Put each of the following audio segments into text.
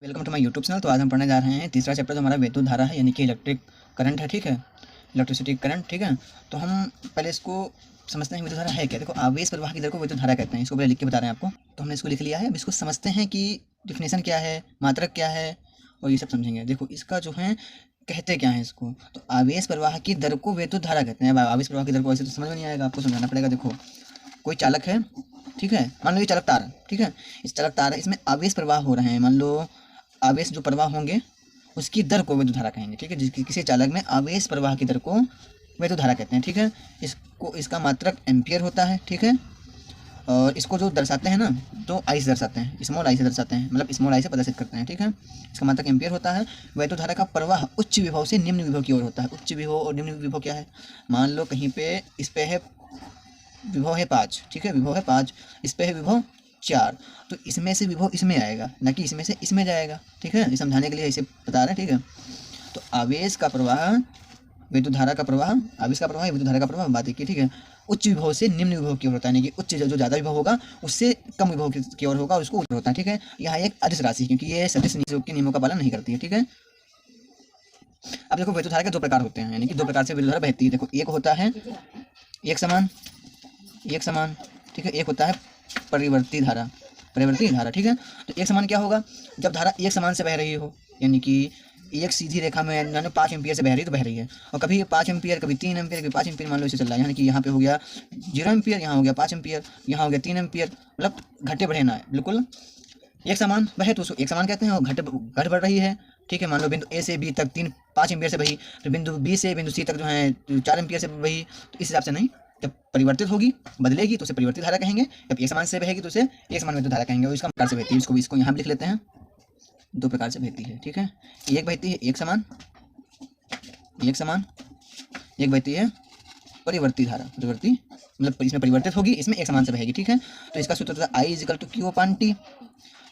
Welcome to my YouTube channel. तो आज हम पढ़ने जा रहे हैं तीसरा चैप्टर जो हमारा विद्युत धारा है, यानी कि इलेक्ट्रिक करंट है। ठीक है, इलेक्ट्रिसिटी करंट। ठीक है, तो हम पहले इसको समझते हैं विद्युत धारा है क्या। देखो, आवेश प्रवाह की दर को विद्युत धारा कहते हैं। इसको पहले लिख के बता रहे हैं आपको। तो हमने इसको लिख लिया है। अब इसको समझते हैं कि डिफिनेशन क्या है, मात्रक क्या है, और ये सब समझेंगे। देखो, इसका जो है कहते क्या है इसको, तो आवेश प्रवाह की दर को विद्युत धारा कहते हैं। अब आवेश प्रवाह की दर को ऐसे तो समझ में नहीं आएगा, आपको समझाना पड़ेगा। देखो, कोई चालक है, ठीक है, मान लो ये चालक तार है। ठीक है, इस चालक तार है, इसमें आवेश प्रवाह हो रहे हैं। मान लो आवेश जो प्रवाह होंगे उसकी दर को विद्युत धारा कहेंगे। ठीक है, किसी चालक में आवेश प्रवाह की दर को विद्युत धारा कहते हैं। ठीक है, इसको इसका मात्रक एम्पियर होता है। ठीक है, और इसको जो दर्शाते हैं ना, तो आई से दर्शाते हैं, स्मॉल आई से दर्शाते हैं, मतलब स्मॉल आई से प्रदर्शित करते हैं। ठीक है, इसका मात्रक एम्पियर होता है। विद्युत धारा का प्रवाह उच्च विभव से निम्न विभव की ओर होता है। उच्च विभव और निम्न विभव क्या है, मान लो कहीं पे इस पे है विभव है 5। ठीक है, विभव है 5, इस पे है विभव 4, तो इसमें से विभव इसमें आएगा, ना कि इसमें से इसमें जाएगा। ठीक है, ये समझाने के लिए इसे बता रहे हैं। ठीक है, तो आवेश का प्रवाह, विद्युत धारा का प्रवाह, आवेश का प्रवाह, विद्युत धारा का प्रवाह, बात की। ठीक है, उच्च विभव से निम्न विभव की ओर होता है, यानी कि उच्च जो ज़्यादा विभव होगा उससे कम विभव की ओर होगा, उसको उच्च होता है। ठीक है, यहाँ एक अदिश राशि, क्योंकि ये सदिश के नियमों का पालन नहीं करती है। ठीक है, अब देखो, विद्युत धारा के दो प्रकार होते हैं, यानी कि दो प्रकार से विद्युत धारा बहती है। देखो, एक होता है एक समान, एक समान। ठीक है, एक होता है परिवर्ती धारा, परिवर्ती धारा। ठीक है, तो एक समान क्या होगा, जब धारा एक समान से बह रही हो, यानी कि एक सीधी रेखा में मान लो 5 एम्पियर से बह रही है, तो बह रही है, और कभी 5 एम्पियर, कभी 3 एम्पियर, कभी 5 एम्पियर, मान लो इसे चल रहा है, यानी कि यहाँ पे हो गया 0 एम्पियर, यहाँ हो गया 5 एम्पियर, यहाँ हो गया 3 एम्पियर, मतलब घटे बढ़े ना है, बिल्कुल एक समान बहे तो उसको एक समान कहते हैं। और घट बढ़ रही है, ठीक है, मान लो बिंदु ए से बी तक 5 एम्पियर से बही, तो बिंदु बी से बिंदु सी तक जो है 4 एम्पियर से बही, तो इस हिसाब से नहीं, जब परिवर्तित होगी, बदलेगी, तो उसे परिवर्तित धारा कहेंगे। जब एक समान से बहेगी तो उसे एक समान विद्युत धारा कहेंगे। और इसका प्रकार से बहती है, इसको यहाँ भी लिख लेते हैं, दो प्रकार से बहती है। ठीक है, एक बहती है एक समान, एक समान, एक बहती है परिवर्ती धारा, परिवर्ती मतलब इसमें परिवर्तित होगी, इसमें एक समान से बहेगी। ठीक है, तो इसका सूत्र होता है I is equal to Q upon T.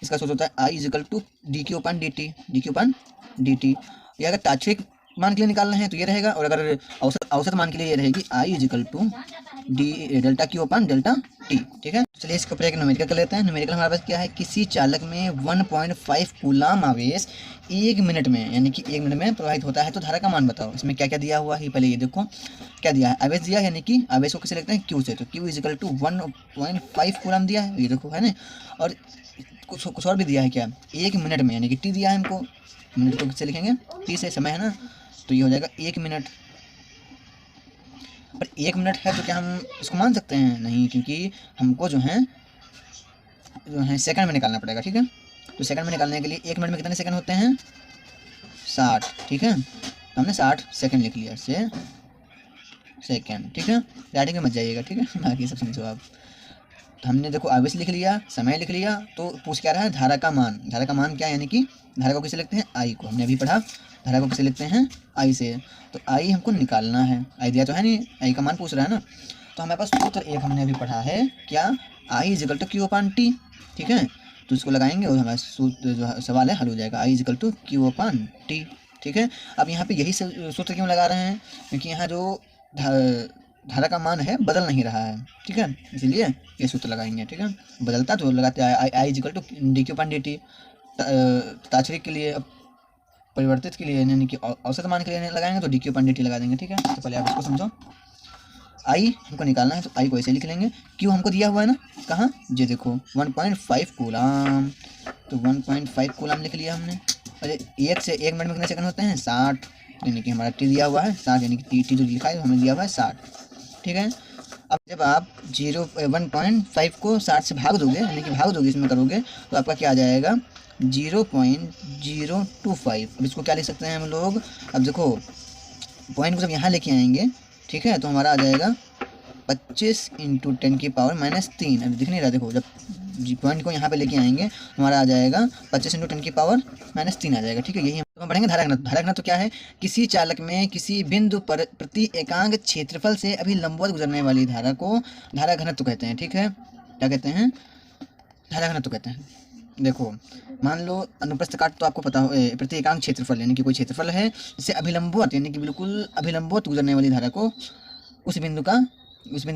इसका सूत्र होता है I is equal to D Q upon D T, D Q upon D T. ये अगर तात्क्षणिक मान के लिए निकालना है तो ये रहेगा, और अगर औसत मान के लिए ये रहेगी I is equal to D delta Q upon delta T. ठीक है, चलिए इसको एक न्यूमेरिकल कर लेते हैं। न्यूमेरिकल हमारे पास क्या है, किसी चालक में 1.5 कूलाम आवेश 1 मिनट में, यानी कि 1 मिनट में प्रवाहित होता है, तो धारा का मान बताओ। इसमें क्या क्या दिया हुआ है, पहले ये देखो क्या दिया है, आवेश दिया है, यानी कि आवेश को किसे लिखते हैं, क्यू से, तो क्यू इजिकल टू 1.5 कूलाम दिया है, ये देखो है ना। और कुछ और भी दिया है, क्या 1 मिनट में, यानी कि टी दिया है हमको, मिनट को किससे लिखेंगे, टी से, समय है ना, तो ये हो जाएगा 1 मिनट। पर 1 मिनट है तो क्या हम इसको मान सकते हैं, नहीं, क्योंकि हमको जो है सेकंड में निकालना पड़ेगा। ठीक है, तो सेकंड में निकालने के लिए 1 मिनट में कितने सेकंड होते हैं, 60। ठीक है, तो हमने 60 सेकंड लिख लिया, से सेकंड। ठीक है, राइटिंग में मत जाइएगा, ठीक है, बाकी सब समझो आप। तो हमने देखो आवेश लिख लिया, समय लिख लिया, तो पूछ क्या रहा है, धारा का मान। धारा का मान क्या है, यानी कि धारा को किसे लिखते हैं, आई को, हमने अभी पढ़ा, धारा को किसे लिखते हैं, आई से। तो आई हमको निकालना है, आई दिया तो है नहीं, आई का मान पूछ रहा है ना। तो हमारे पास सूत्र एक हमने अभी पढ़ा है, क्या, I is equal to Q upon T. ठीक है, तो इसको लगाएंगे और हमारा सूत्र जो सवाल है हल हो जाएगा, I is equal to Q upon T. ठीक है, अब यहाँ पे यही सूत्र क्यों लगा रहे हैं, क्योंकि यहाँ जो धारा का मान है बदल नहीं रहा है। ठीक है, इसीलिए ये सूत्र लगाएंगे। ठीक है, बदलता तो लगाते हैं I is equal to D Q upon D T, तात्क्षणिक के लिए, परिवर्तित के लिए, यानी कि औसत मान के लिए लगाएंगे तो D Q upon D T लगा देंगे। ठीक है, तो पहले आप इसको समझो, आई हमको निकालना है, तो आई को ऐसे लिख लेंगे, क्यू हमको दिया हुआ है ना, कहाँ, ये देखो 1.5 कूलाम, तो 1.5 कूलाम लिख लिया हमने। अरे 1 से 1 मिनट में कितने सेकंड होते हैं, 60, यानी कि हमारा टी दिया हुआ है 60, यानी कि टी जो लिखा है हमें दिया हुआ है 60। ठीक है, अब जब आप 1.5 को 60 से भाग दोगे, यानी कि भाग दोगे, इसमें करोगे, तो आपका क्या आ जाएगा, 0.025। अब इसको क्या लिख सकते हैं हम लोग, अब देखो पॉइंट को जब यहाँ लेके आएंगे, ठीक है, तो हमारा आ जाएगा 25 × 10⁻³ अभी दिख नहीं रहा, देखो जब पॉइंट को यहाँ पे लेके आएंगे तो हमारा आ जाएगा 25 × 10⁻³ आ जाएगा। ठीक है, यही हम पढ़ेंगे धारा घनत्व। धारा घनत्व क्या है, किसी चालक में किसी बिंदु पर प्रति एकांक क्षेत्रफल से अभिलंबवत गुजरने वाली धारा को धारा घनत्व कहते हैं। ठीक है, क्या कहते हैं, धारा घनत्व कहते हैं। देखो, मान लो अनुप्रस्थ काट तो आपको पता हो, प्रति एकांक क्षेत्रफल, यानी कि कोई क्षेत्रफल है जिससे अभिलंबवत, यानी कि बिल्कुल अभिलंबवत गुजरने वाली धारा को उस बिंदु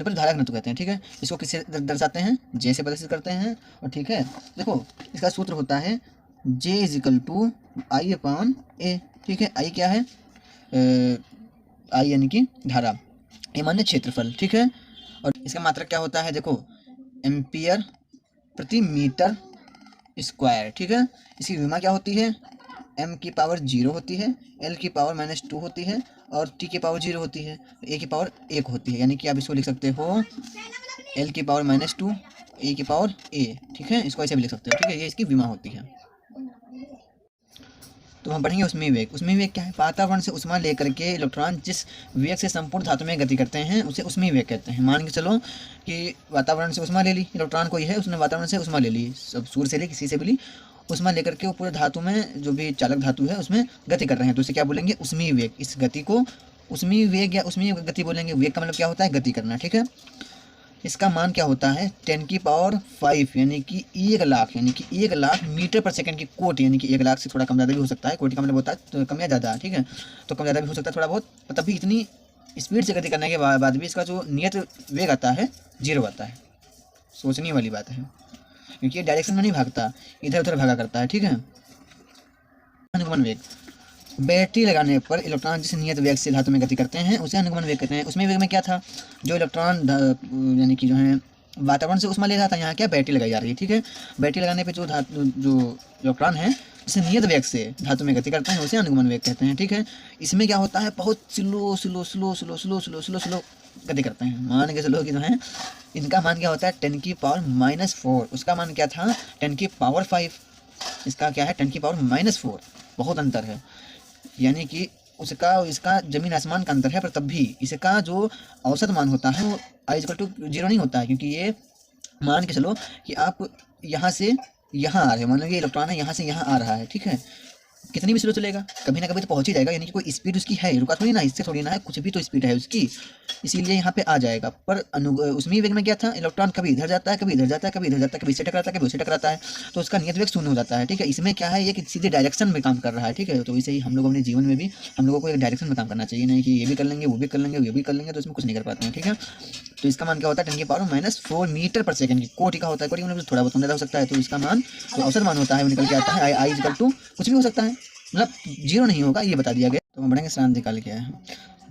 पर धारा घनत्व कहते हैं। ठीक है, इसको किससे दर्शाते हैं, जे से प्रदर्शित करते हैं। और ठीक है, देखो इसका सूत्र होता है J is equal to I upon A, ठीक है। आई क्या है, आई यानी कि धारा, ए माने क्षेत्रफल, ठीक है। और इसका मात्रक क्या होता है, देखो एम्पियर प्रति मीटर स्क्वायर, ठीक है। इसकी विमा क्या होती है, m की पावर 0 होती है, l की पावर -2 होती है और t की पावर 0 होती है, a की पावर 1 होती है। यानी कि आप इसको लिख सकते हो l की पावर -2, a की पावर a, ठीक है। इसको ऐसे भी लिख सकते हो, ठीक है। ये इसकी विमा होती है। तो हम पढ़ेंगे उसमें वेग। उसमें वेग क्या है, वातावरण से उष्मा लेकर के इलेक्ट्रॉन जिस वेग से संपूर्ण धातु में गति करते हैं उसे उसमें वेग कहते हैं। मान के चलो कि वातावरण से उष्मा ले ली, इलेक्ट्रॉन कोई है उसने वातावरण से उष्मा ले ली, सब सूर्य से ले किसी से भी ली, उष्मा लेकर के वो पूरे धातु में जो भी चालक धातु है उसमें गति कर रहे हैं, तो उसे क्या बोलेंगे, उष्मीय वेग। इस गति को उष्मीय वेग या उष्मीय गति बोलेंगे। वेग का मतलब क्या होता है, गति करना, ठीक है। इसका मान क्या होता है 10 की पावर 5 यानी कि 1 लाख, यानी कि 1 लाख मीटर पर सेकंड की कोटि, यानी कि 1 लाख से थोड़ा कम ज़्यादा भी हो सकता है। कोटि का मतलब होता है तो कम या ज़्यादा, ठीक है। तो कम ज़्यादा भी हो सकता है थोड़ा बहुत, तब भी इतनी स्पीड से गति करने के बाद भी इसका जो नियत वेग आता है 0 आता है। सोचने वाली बात है, क्योंकि ये डायरेक्शन में नहीं भागता, इधर उधर भागा करता है, ठीक है। अनुगमन वेग, बैटरी लगाने पर इलेक्ट्रॉन जिस नियत वेग से धातु में गति करते हैं उसे अनुगमन वेग कहते हैं। उसमें वेग में क्या था, जो इलेक्ट्रॉन यानी कि जो है वातावरण से उष्मा ले रहा था, यहाँ क्या बैटरी लगाई जा रही है, ठीक है। बैटरी लगाने पे जो इलेक्ट्रॉन है जिसे नियत वेग से धातु में गति करते हैं उसे अनुगमन वेग कहते हैं, ठीक है। इसमें क्या होता है, बहुत slow slow slow slow slow slow slow slow गति करते हैं। मान के चलो कि जो है इनका मान क्या होता है 10 की पावर -4, उसका मान क्या था 10 की पावर 5, इसका क्या है 10 की पावर -4, बहुत अंतर है। यानी कि उसका इसका जमीन आसमान का अंतर है, पर तब भी इसका जो औसत मान होता है वो i = 0 नहीं होता है, क्योंकि ये मान के चलो कि आप यहाँ से यहाँ आ रहे हैं, मान लो ये इलेक्ट्रॉन है यहाँ से यहाँ आ रहा है, ठीक है। कितनी भी स्लो चलेगा कभी ना कभी तो पहुंच ही जाएगा, यानी कि कोई स्पीड उसकी है, रुका थोड़ी ना, इससे थोड़ी ना है, कुछ भी तो स्पीड है उसकी, इसीलिए यहाँ पे आ जाएगा। पर उसमें वेग में क्या था, इलेक्ट्रॉन कभी इधर जाता है, कभी इधर जाता है, कभी इधर जाता है, कभी इससे टकराता है, कभी उससे टकराता है, तो उसका नियत वेग शून्य हो जाता है, ठीक है। इसमें क्या है, ये कि सीधे डायरेक्शन में काम कर रहा है, ठीक है। तो इसे ही हम लोग अपने जीवन में भी हम लोगों को एक डायरेक्शन में काम करना चाहिए, नहीं कि ये भी कर लेंगे वो भी कर लेंगे ये भी कर लेंगे तो इसमें कुछ नहीं कर पाते हैं, ठीक है। तो इसका मान क्या होता है 10 की पावर -4 मीटर पर सेकंड की कोटि का होता है। कोटि मतलब थोड़ा बहुत ज़्यादा हो सकता है, तो इसका मान जो औसत मान होता है वो निकल के आता है i = कुछ भी हो सकता है, मतलब 0 नहीं होगा, ये बता दिया गया। तो हम बढ़ेंगे क्रांतिकाल क्या है।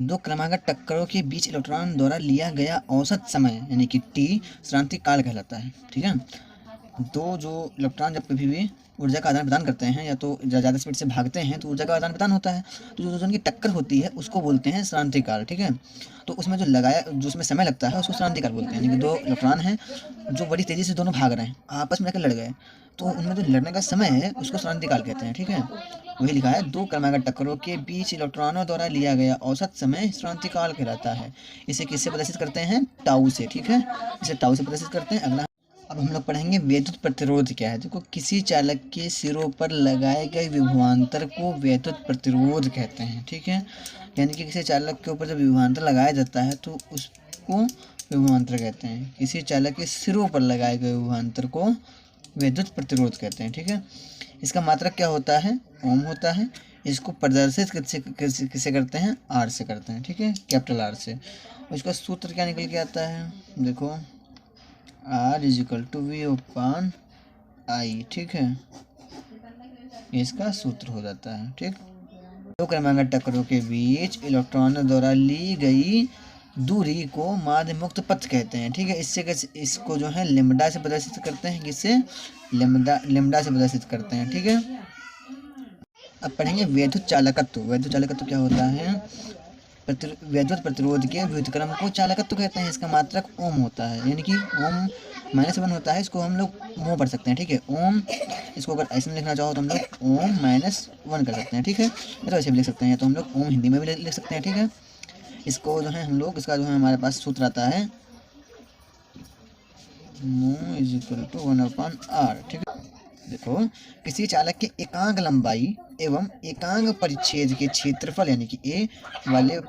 दो क्रमागत टक्करों के बीच इलेक्ट्रॉन द्वारा लिया गया औसत समय यानी कि t क्रांतिकाल कहलाता है, ठीक है। दो जो इलेक्ट्रॉन जब कभी भी ऊर्जा का आदान प्रदान करते हैं या तो ज़्यादा स्पीड से भागते हैं तो ऊर्जा का आदान प्रदान होता है, तो जो उनकी टक्कर होती है उसको बोलते हैं क्रांतिकाल, ठीक है। तो उसमें जो उसमें समय लगता है उसको क्रांतिकाल बोलते हैं। यानी कि दो इलेक्ट्रॉन हैं जो बड़ी तेज़ी से दोनों भाग रहे हैं, आपस में जाकर लड़ गए, तो उनमें जो लड़ने का समय है उसको क्रांतिकाल कहते हैं, ठीक है। वही लिखा है, दो क्रमागत टक्करों के बीच इलेक्ट्रॉनों द्वारा लिया गया औसत समय क्रांतिकाल कहलाता है। इसे किससे प्रदर्शित करते हैं, टाउ से, ठीक है। इसे टाउ से प्रदर्शित करते हैं। अगला अब हम लोग पढ़ेंगे विद्युत प्रतिरोध क्या है। देखो किसी चालक के सिरों पर लगाए गए विभवांतर को विद्युत प्रतिरोध कहते हैं, ठीक है। यानी कि किसी चालक के ऊपर जब विभवांतर लगाया जाता है तो उसको विभवांतर कहते हैं। किसी चालक के सिरों पर लगाए गए विभवांतर को विद्युत प्रतिरोध कहते हैं, ठीक है। इसका मात्रक क्या होता है, ओम होता है। इसको प्रदर्शित किससे करते हैं, आर से करते हैं, ठीक है, कैपिटल आर से। और इसका सूत्र क्या निकल के आता है, देखो R = V/I, ठीक है, इसका सूत्र हो जाता है, ठीक। दो क्रमागत टक्करों के बीच इलेक्ट्रॉनों द्वारा ली गई दूरी को माध्य मुक्त पथ कहते हैं, ठीक है। इसको जो है लेम्डा से प्रदर्शित करते हैं, किससे, लेम्डा से प्रदर्शित करते हैं, ठीक है। अब पढ़ेंगे वैद्युत चालकत्व। वैद्युत चालकत्व क्या होता है, वैद्युत प्रतिरोध के व्युत्क्रम को चालकत्व कहते हैं। इसका मात्रक ओम होता है, यानी कि ओम -1 होता है, इसको हम लोग मो पढ़ सकते हैं, ठीक है। ओम, इसको अगर ऐसे में लिखना चाहो तो हम लोग ओम -1 कर सकते हैं, ठीक है। या तो ऐसे भी लिख सकते हैं, तो हम लोग ओम हिंदी में भी लिख सकते हैं, ठीक है। इसको जो है हम लोग, इसका जो है हमारे पास सूत्र आता है मो = 1/r, ठीक है। देखो किसी चालक के एकांक लंबाई एवं एकांक परिच्छेद के क्षेत्रफल यानी कि a वाले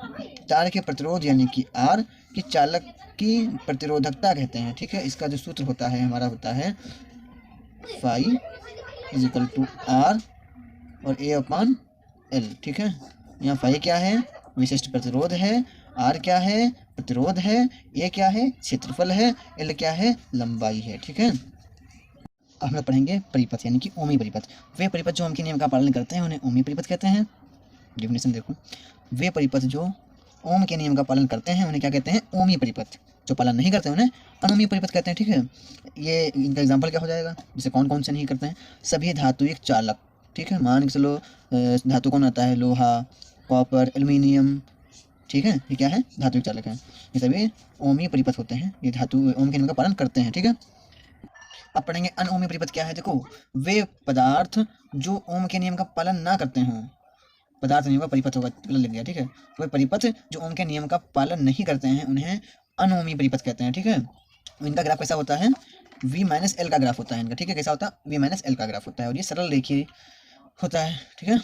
तार के प्रतिरोध यानी कि r की चालक की प्रतिरोधकता कहते हैं, ठीक है। इसका जो सूत्र होता है हमारा होता है phi = r और a/L, ठीक है। यहाँ phi क्या है, विशिष्ट प्रतिरोध है, r क्या है, प्रतिरोध है, a क्या है, क्षेत्रफल है, L क्या है, लंबाई है, ठीक है। हम लोग पढ़ेंगे परिपथ यानी कि ओमी परिपथ। वे परिपथ जो ओम के नियम का पालन करते हैं उन्हें ओमी परिपथ कहते हैं। डेफिनेशन देखो, वे परिपथ जो ओम के नियम का पालन करते हैं उन्हें क्या कहते हैं? ओमी परिपथ। जो पालन नहीं करते उन्हें अनोमी परिपथ कहते हैं, ठीक है। ये इनका एग्जाम्पल क्या हो जाएगा? जैसे कौन कौन से नहीं करते हैं? सभी धात्विक चालक, ठीक है। मान के चलो धातु कौन आता है? लोहा, कॉपर, एल्यूमिनियम, ठीक है। ये क्या है? धात्विक चालक है। ये सभी ओमी परिपथ होते हैं, ये धातु ओम के नियम का पालन करते हैं, ठीक है। अब पढ़ेंगे अनओमी परिपथ क्या है। देखो, वे पदार्थ जो ओम के नियम का पालन ना करते हों, पदार्थ नियम का परिपथ होगा, लग गया, ठीक है। वे परिपथ जो ओम के नियम का पालन नहीं करते हैं उन्हें अनओमी परिपथ कहते हैं, ठीक है। इनका ग्राफ कैसा होता है? V-L का ग्राफ होता है इनका, ठीक है। कैसा होता है? V-L का ग्राफ होता है और ये सरल रेखीय होता है, ठीक है।